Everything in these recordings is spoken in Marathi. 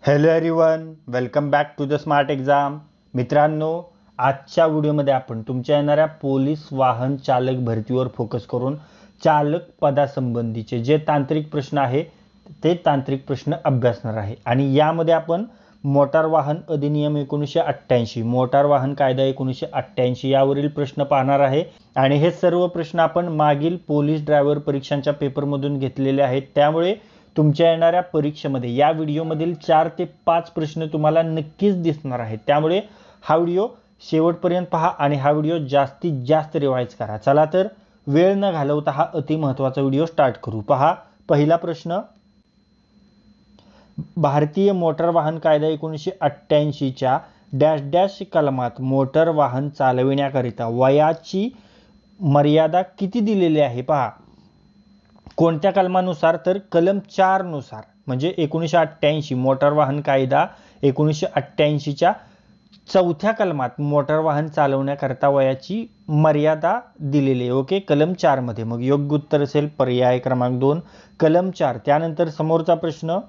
Hello everyone, welcome back to the smart exam. मित्रांनो, आजच्या व्हिडिओमध्ये आपण तुमच्या येणाऱ्या पोलीस वाहन चालक भरतीवर फोकस करून चालक पदासंबंधीचे जे तांत्रिक प्रश्न आहे ते तांत्रिक प्रश्न अभ्यासणार आहे. आणि यामध्ये आपण मोटार वाहन अधिनियम 1988, मोटार वाहन कायदा 1988 यावरील प्रश्न पाहणार आहे. आणि हे सर्व प्रश्न आपण मागील पोलीस ड्रायव्हर परीक्षांच्या पेपरमधून घेतलेले आहेत. त्यामुळे तुमच्या येणाऱ्या परीक्षेमध्ये या व्हिडिओमधील 4 ते 5 प्रश्न तुम्हाला नक्कीच दिसणार आहेत. त्यामुळे हा व्हिडिओ शेवटपर्यंत पहा आणि हा व्हिडिओ जास्तीत जास्त रिवाइज करा. चला तर वेळ न घालवता हा अति महत्त्वाचा व्हिडिओ स्टार्ट करू. पहा, पहिला प्रश्न, भारतीय मोटार वाहन कायदा 1988च्या डॅश डॅश कलमात मोटार वाहन चालविण्याकरिता वयाची मर्यादा किती दिलेली आहे? पहा, कोणत्या कलमानुसार? तर कलम 4 नुसार. म्हणजे 1988 मोटार वाहन कायदा 1988च्या 4थ्या कलमात मोटार वाहन चालवण्याकरता वयाची मर्यादा दिलेली आहे. ओके, कलम 4 मध्ये. मग योग्य उत्तर असेल पर्याय क्रमांक 2, कलम 4. त्यानंतर समोरचा प्रश्न,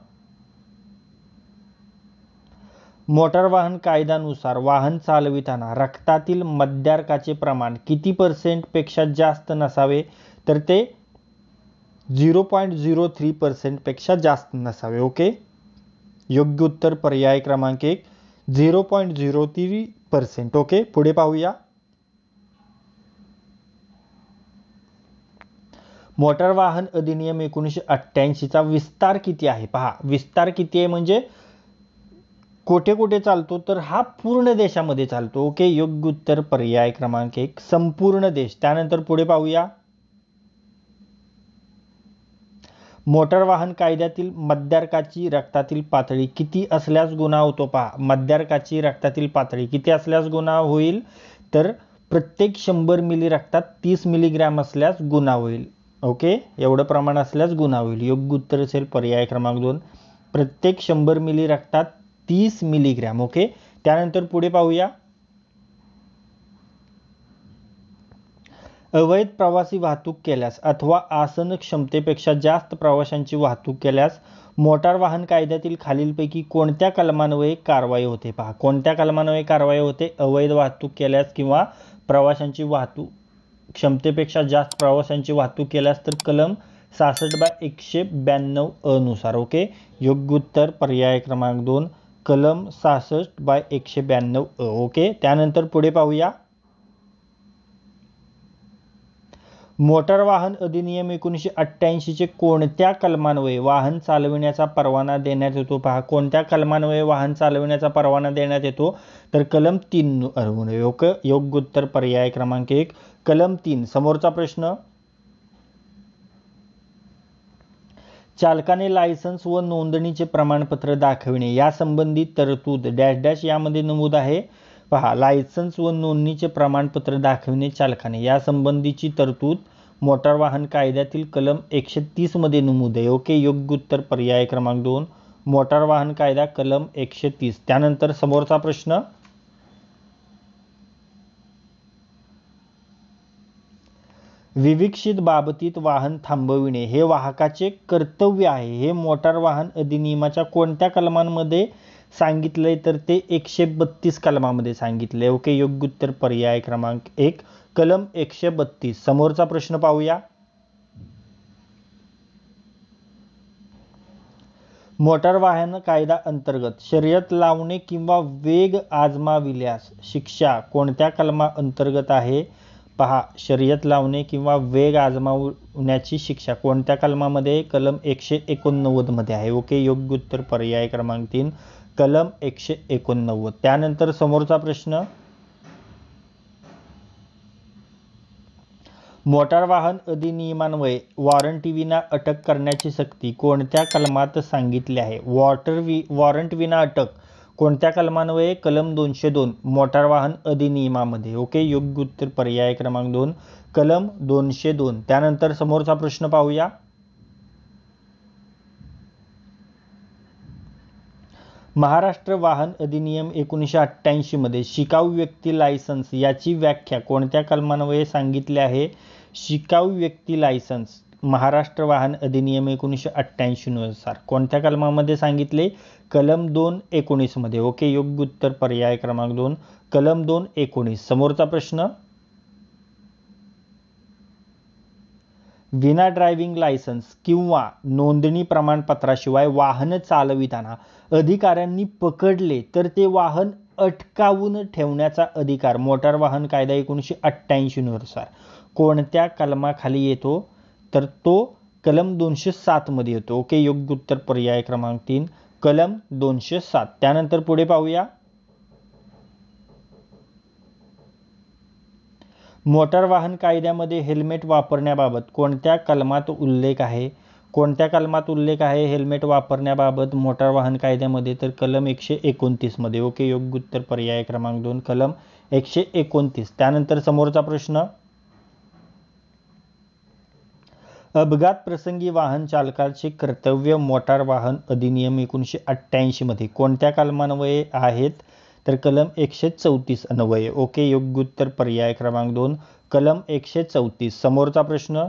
मोटार वाहन कायद्यानुसार वाहन चालविताना रक्तातील मद्यार्काचे प्रमाण किती % पेक्षा जास्त नसावे? तर ते 0.03% पेक्षा जास्त नसावे. ओके, योग्य उत्तर पर्याय क्रमांक 1, 0.03%. ओके, पुढे पाहूया. मोटार वाहन अधिनियम 1988चा विस्तार किती आहे? पहा, विस्तार किती आहे म्हणजे कुठे कुठे चालतो? तर हा पूर्ण देशामध्ये चालतो. ओके, योग्य उत्तर पर्याय क्रमांक 1, संपूर्ण देश. त्यानंतर पुढे पाहूया. मोटार वाहन कायद्यातील मद्यार्काची रक्तातील पातळी किती असल्यास गुन्हा होतो? पहा, मद्यार्काची रक्तातील पातळी किती असल्यास गुन्हा होईल? तर प्रत्येक 100 मिली रक्तात 30 मिलीग्रॅम असल्यास गुन्हा होईल. ओके, एवढं प्रमाण असल्यास गुन्हा होईल. योग्य उत्तर असेल पर्याय क्रमांक 2, प्रत्येक 100 मिली रक्तात 30 मिलीग्रॅम. ओके, त्यानंतर पुढे पाहूया. अवैध प्रवासी वाहतूक केल्यास अथवा आसन क्षमतेपेक्षा जास्त प्रवाशांची वाहतूक केल्यास मोटार वाहन कायद्यातील खालीलपैकी कोणत्या कलमान्वये कारवाई होते? पहा, कोणत्या कलमान्वये कारवाई होते? अवैध वाहतूक केल्यास किंवा प्रवाशांची वाहतूक क्षमतेपेक्षा जास्त प्रवाशांची वाहतूक केल्यास तर कलम 66/192 अ नुसार. ओके, योग्य उत्तर पर्याय क्रमांक 2, कलम 66/192 अ. ओके, त्यानंतर पुढे पाहूया. मोटार वाहन अधिनियम 1988चे कोणत्या कलमान्वये वाहन चालविण्याचा परवाना देण्यात येतो? पहा, कोणत्या कलमान्वये वाहन चालविण्याचा परवाना देण्यात येतो? तर कलम 3 अन्वये. ओके, योग्य उत्तर पर्याय क्रमांक 1, कलम 3. समोरचा प्रश्न, चालकाने लायसन्स व नोंदणीचे प्रमाणपत्र दाखविणे यासंबंधी तरतूद डॅश डॅश यामध्ये नमूद आहे. पहा, लायसन्स व नोंदणीचे प्रमाणपत्र दाखविणे चालकाने यासंबंधीची तरतूद मोटार वाहन कायद्यातील कलम 130 मध्ये नमूद आहे. ओके, योग्य उत्तर पर्याय क्रमांक 2, मोटार वाहन कायदा कलम 130. त्यानंतर समोरचा प्रश्न, विविक्षित बाबतीत वाहन थांबविणे हे वाहकाचे कर्तव्य आहे हे मोटार वाहन अधिनियमाच्या कोणत्या कलमांमध्ये सांगितलंय? तर ते 132 कलमामध्ये सांगितले. ओके, योग्य उत्तर पर्याय क्रमांक 1, कलम 132. समोरचा प्रश्न पाहूया. मोटार वाहन कायदा अंतर्गत शर्यत लावणे किंवा वेग आजमाविल्यास शिक्षा कोणत्या कलमा अंतर्गत आहे? पहा, शर्यत लावणे किंवा वेग आजमावण्याची शिक्षा कोणत्या कलमामध्ये? कलम 189 मध्ये आहे. ओके, योग्य उत्तर पर्याय क्रमांक 3, कलम 189. त्यानंतर समोरचा प्रश्न, मोटार वाहन अधिनियमान्वये वॉरंटविना अटक करण्याची सक्ती कोणत्या कलमात सांगितली आहे? वॉरंट विना अटक कोणत्या कलमान्वये? कलम 202 मोटार वाहन अधिनियमामध्ये. ओके, योग्य उत्तर पर्याय क्रमांक 2, कलम 202. त्यानंतर समोरचा प्रश्न पाहूया. महाराष्ट्र वाहन अधिनियम 1988 मध्ये शिकाऊ व्यक्ती लायसन्स याची व्याख्या कोणत्या कलमान्वये सांगितली आहे? शिकाऊ व्यक्ती लायसन्स महाराष्ट्र वाहन अधिनियम 1988 नुसार कोणत्या कलमामध्ये सांगितले? कलम 2:19 मध्ये. ओके, योग्य उत्तर पर्याय क्रमांक 2 कलम 2:19. समोरचा प्रश्न, विना ड्रायव्हिंग लायसन्स किंवा नोंदणी प्रमाणपत्राशिवाय वाहन चालविताना अधिकाऱ्यांनी पकडले तर ते वाहन अटकावून ठेवण्याचा अधिकार मोटार वाहन कायदा 1988 नुसार कोणत्या कलमाखाली येतो? तर तो कलम 207 मध्ये येतो. ओके, योग्य उत्तर पर्याय क्रमांक 3 कलम 207. त्यानंतर पुढे पाहूया, मोटार वाहन कायद्यामध्ये हेल्मेट वापरण्याबाबत कोणत्या कलमात उल्लेख आहे? कोणत्या कलमात उल्लेख आहे हेल्मेट वापरण्याबाबत मोटार वाहन कायद्यामध्ये? तर कलम 129 मध्ये. ओके, योग्य उत्तर पर्याय क्रमांक 2 कलम 129. त्यानंतर समोरचा प्रश्न, अपघात प्रसंगी वाहन चालकाचे कर्तव्य मोटार वाहन अधिनियम 1988 मध्ये कोणत्या कलमान्वये आहेत? तर कलम 134 अन्वये. ओके, योग्य उत्तर पर्याय क्रमांक 2 कलम 134. समोरचा प्रश्न,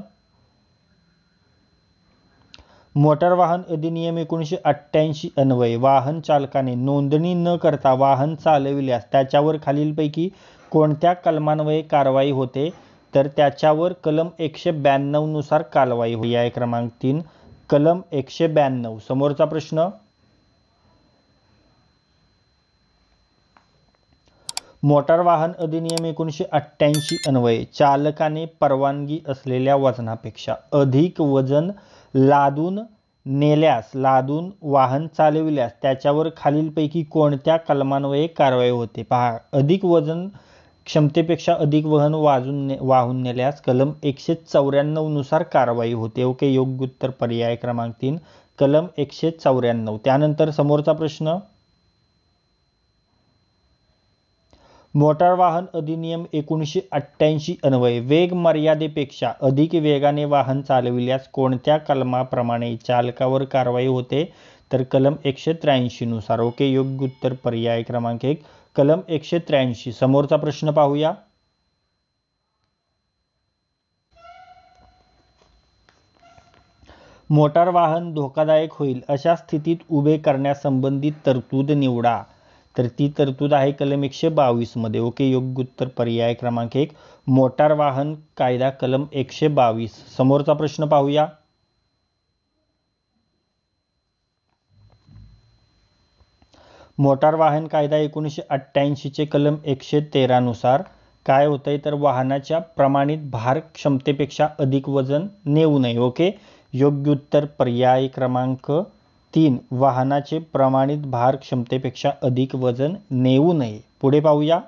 मोटार वाहन अधिनियम 1988 अन्वये वाहन चालकाने नोंदणी न करता वाहन चालविल्यास त्याच्यावर खालीलपैकी कोणत्या कलमान्वये कारवाई होते? तर त्याच्यावर कलम 192 नुसार कारवाई होईल. पर्याय क्रमांक 3 कलम 192. समोरचा प्रश्न, मोटार वाहन अधिनियम 1988 अन्वये चालकाने परवानगी असलेल्या वजनापेक्षा अधिक वजन लादून वाहन चालविल्यास त्याच्यावर खालीलपैकी कोणत्या कलमान्वये कारवाई होते? पहा, अधिक वजन क्षमतेपेक्षा अधिक वाहून नेल्यास कलम 194 नुसार कारवाई होते. ओके, योग्य उत्तर पर्याय क्रमांक 3 कलम 194. त्यानंतर समोरचा प्रश्न, मोटार वाहन अधिनियम 1988 अन्वये वेग मर्यादेपेक्षा अधिक वेगाने वाहन चालविल्यास कोणत्या कलमाप्रमाणे चालकावर कारवाई होते? तर कलम 183 नुसार. ओके, योग्य उत्तर पर्याय क्रमांक 1 कलम 183. समोरचा प्रश्न पाहूया, मोटार वाहन धोकादायक होईल अशा स्थितीत उभे करण्यासंबंधित तरतूद निवडा. तर ती तरतूद आहे कलम 122 मध्ये. ओके, योग्य उत्तर पर्याय क्रमांक 1 मोटार वाहन कायदा कलम 122. समोरचा प्रश्न पाहूया, मोटार वाहन कायदा 1988 चे कलम 113 नुसार काय होतंय? तर वाहनाच्या प्रमाणित भार क्षमतेपेक्षा अधिक वजन नेऊ नये. ओके, योग्य उत्तर पर्याय क्रमांक 3 वाहनाचे प्रमाणित भार क्षमतेपेक्षा अधिक वजन नेऊ नये. पुढे पाहूया,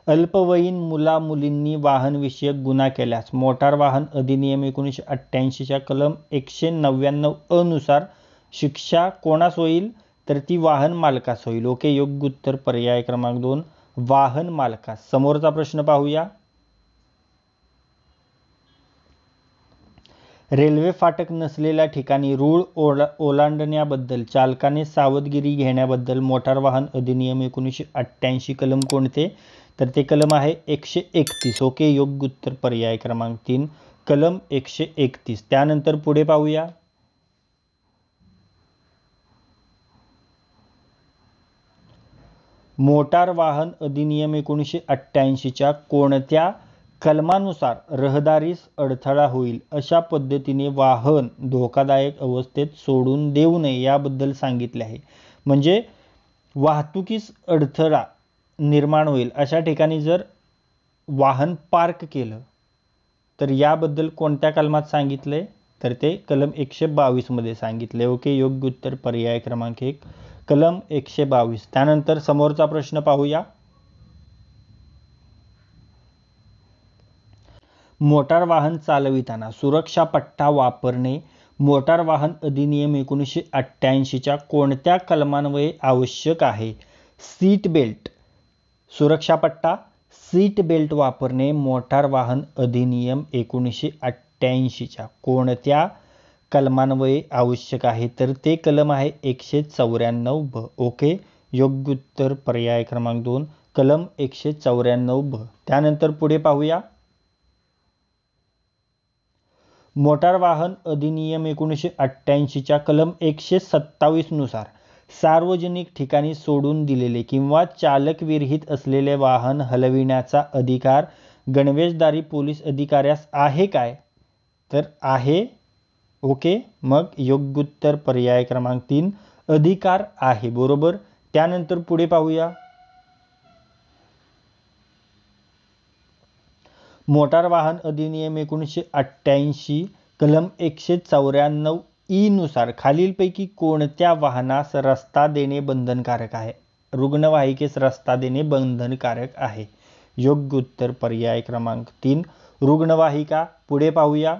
अल्पवयीन मुला-मुलींनी वाहनविषयक गुन्हा केल्यास मोटार वाहन अधिनियम 1988 च्या कलम 199 अ नुसार शिक्षा कोणास होईल? तर ती वाहन मालकास होईल. ओके, योग्य उत्तर पर्याय क्रमांक 2 वाहन मालकास. समोरचा प्रश्न पाहूया, रेल्वे फाटक नसलेल्या ठिकाणी रूळ ओलांडण्याबद्दल चालकाने सावधगिरी घेण्याबद्दल मोटार वाहन अधिनियम 1988 कलम कोणते? तर ते कलम आहे 131. ओके, योग्य उत्तर पर्याय क्रमांक 3 कलम 131. त्यानंतर पुढे पाहूया, मोटार वाहन अधिनियम 1988 च्या कोणत्या कलमानुसार रहदारीस अडथळा होईल अशा पद्धतीने वाहन धोकादायक अवस्थेत सोडून देऊ नये याबद्दल सांगितले आहे? म्हणजे वाहतुकीस अडथळा निर्माण होईल अशा ठिकाणी जर वाहन पार्क केलं तर याबद्दल कोणत्या कलमात सांगितले? तर ते कलम 122 मध्ये सांगितले. ओके, योग्य उत्तर पर्याय क्रमांक 1 कलम 122. त्यानंतर समोरचा प्रश्न पाहूया, मोटार वाहन चालविताना सुरक्षा पट्टा वापरणे मोटार वाहन अधिनियम 1988 च्या कोणत्या कलमान्वये आवश्यक आहे? सीट बेल्ट, सुरक्षा पट्टा, सीट बेल्ट वापरणे मोटार वाहन अधिनियम 1988 च्या कोणत्या कलमान्वये आवश्यक आहे? तर ते कलम आहे 194 ब. ओके, योग्य उत्तर पर्याय क्रमांक 2 कलम 194 ब. त्यानंतर पुढे पाहूया, मोटार वाहन अधिनियम 1988च्या कलम 127 नुसार सार्वजनिक ठिकाणी सोडून दिलेले किंवा चालक विरहित असलेले वाहन हलविण्याचा अधिकार गणवेशधारी पोलीस अधिकाऱ्यास आहे काय? तर आहे. ओके, मग योग्य उत्तर पर्याय क्रमांक 3 अधिकार आहे. बरोबर. त्यानंतर पुढे पाहूया. मोटार वाहन अधिनियम 1988 कलम 194 ई नुसार खालीलपैकी कोणत्या वाहनास रस्ता देणे बंधनकारक आहे? रुग्णवाहिकेस रस्ता देणे बंधनकारक आहे. योग्य उत्तर पर्याय क्रमांक 3 रुग्णवाहिका. पुढे पाहूया.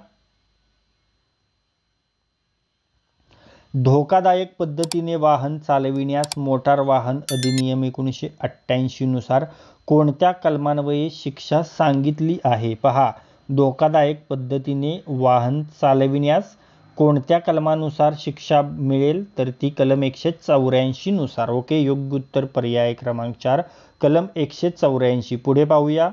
धोकादायक पद्धतीने वाहन चालविण्यास मोटार वाहन अधिनियम 1988 नुसार कोणत्या कलमान्वये शिक्षा सांगितली आहे? पहा, धोकादायक पद्धतीने वाहन चालविण्यास कोणत्या कलमानुसार शिक्षा मिळेल? तर ती कलम 184 नुसार. ओके, योग्य उत्तर पर्याय क्रमांक 4 कलम 184. पुढे पाहूया.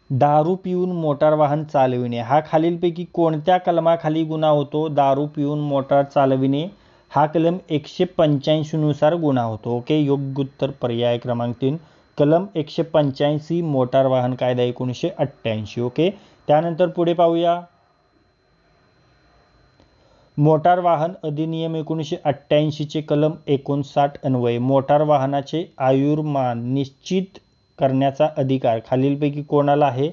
दारू पिऊन मोटार वाहन चालविणे हा खालीलपैकी कोणत्या कलमाखाली गुन्हा होतो? दारू पिऊन मोटार चालविणे हा कलम 185 नुसार गुन्हा होतो. ओके, योग्य उत्तर पर्याय क्रमांक 3 कलम 185 मोटार वाहन कायदा 1988. ओके, त्यानंतर पुढे पाहूया. मोटार वाहन अधिनियम 1988 चे कलम 59 अन्वये मोटार वाहनाचे आयुर्मान निश्चित करण्याचा अधिकार खालीलपैकी कोणाला आहे?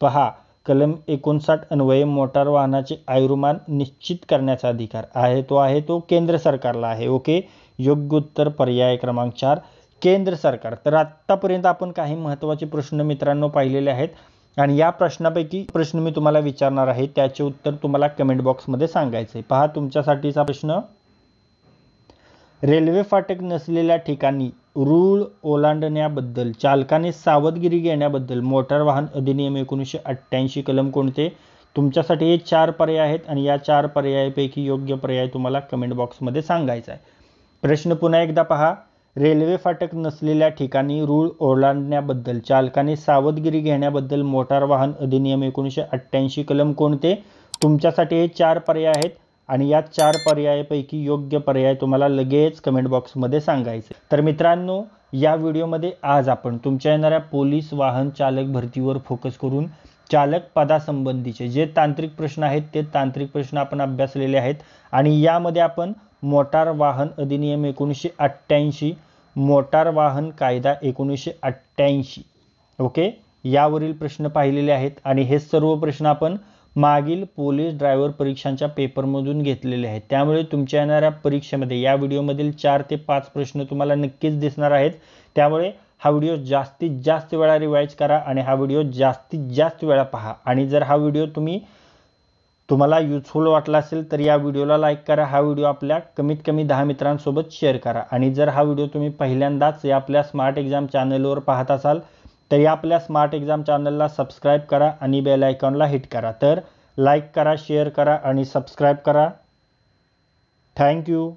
पहा, कलम 59 अन्वये मोटार वाहनाचे आयुर्मान निश्चित करण्याचा अधिकार आहे तो केंद्र सरकारला आहे. ओके, योग्य उत्तर पर्याय क्रमांक 4 केंद्र सरकार. तर आत्तापर्यंत आपण काही महत्त्वाचे प्रश्न मित्रांनो पाहिलेले आहेत आणि या प्रश्नापैकी प्रश्न मी तुम्हाला विचारणार आहे, त्याचे उत्तर तुम्हाला कमेंट बॉक्समध्ये सांगायचं आहे. पहा, तुमच्यासाठीचा प्रश्न. रेल्वे फाटक नसलेल्या ठिकाणी रूळ ओलांडण्याबद्दल चालकाने सावधगिरी घेण्याबद्दल मोटार वाहन अधिनियम 1988 कलम कोणते? तुमच्यासाठी हे 4 पर्याय आहेत आणि या 4 पर्यायापैकी योग्य पर्याय तुम्हाला कमेंट बॉक्समध्ये सांगायचा आहे. प्रश्न पुन्हा एकदा पहा. रेल्वे फाटक नसलेल्या ठिकाणी रूळ ओलांडण्याबद्दल चालकाने सावधगिरी घेण्याबद्दल मोटार वाहन अधिनियम 1988 कलम कोणते? तुमच्यासाठी हे 4 पर्याय आहेत आणि या 4 पर्यायापैकी योग्य पर्याय तुम्हाला लगेच कमेंट बॉक्समध्ये सांगायचे. तर मित्रांनो, या व्हिडिओमध्ये आज आपण तुमच्या येणाऱ्या पोलीस वाहन चालक भरतीवर फोकस करून चालक पदासंबंधीचे जे तांत्रिक प्रश्न आहेत ते तांत्रिक प्रश्न आपण अभ्यासलेले आहेत आणि यामध्ये आपण मोटार वाहन अधिनियम 1988 मोटार वाहन कायदा 1988 ओके यावरील प्रश्न पाहिलेले आहेत आणि हे सर्व प्रश्न आपण मागील पोलीस ड्रायव्हर परीक्षांच्या पेपरमधून घेतलेले आहेत. त्यामुळे तुमच्या येणाऱ्या परीक्षेमध्ये या व्हिडिओमधील 4 ते 5 प्रश्न तुम्हाला नक्कीच दिसणार आहेत. त्यामुळे हा व्हिडिओ जास्तीत जास्त वेळा रिवाइज करा आणि हा व्हिडिओ जास्तीत जास्त वेळा पहा. आणि जर हा व्हिडिओ तुम्हाला युजफुल वाटला असेल तर या व्हिडिओला लाईक करा. हा व्हिडिओ आपल्या कमीत कमी 10 मित्रांसोबत शेअर करा. आणि जर हा व्हिडिओ तुम्ही पहिल्यांदाच या आपल्या स्मार्ट एक्झाम चॅनलवर पाहत असाल तर या आपल्या स्मार्ट एक्झाम चॅनलला सबस्क्राईब करा आणि बेल आयकॉनला हिट करा. तर लाईक करा, शेअर करा आणि सबस्क्राईब करा. थँक्यू.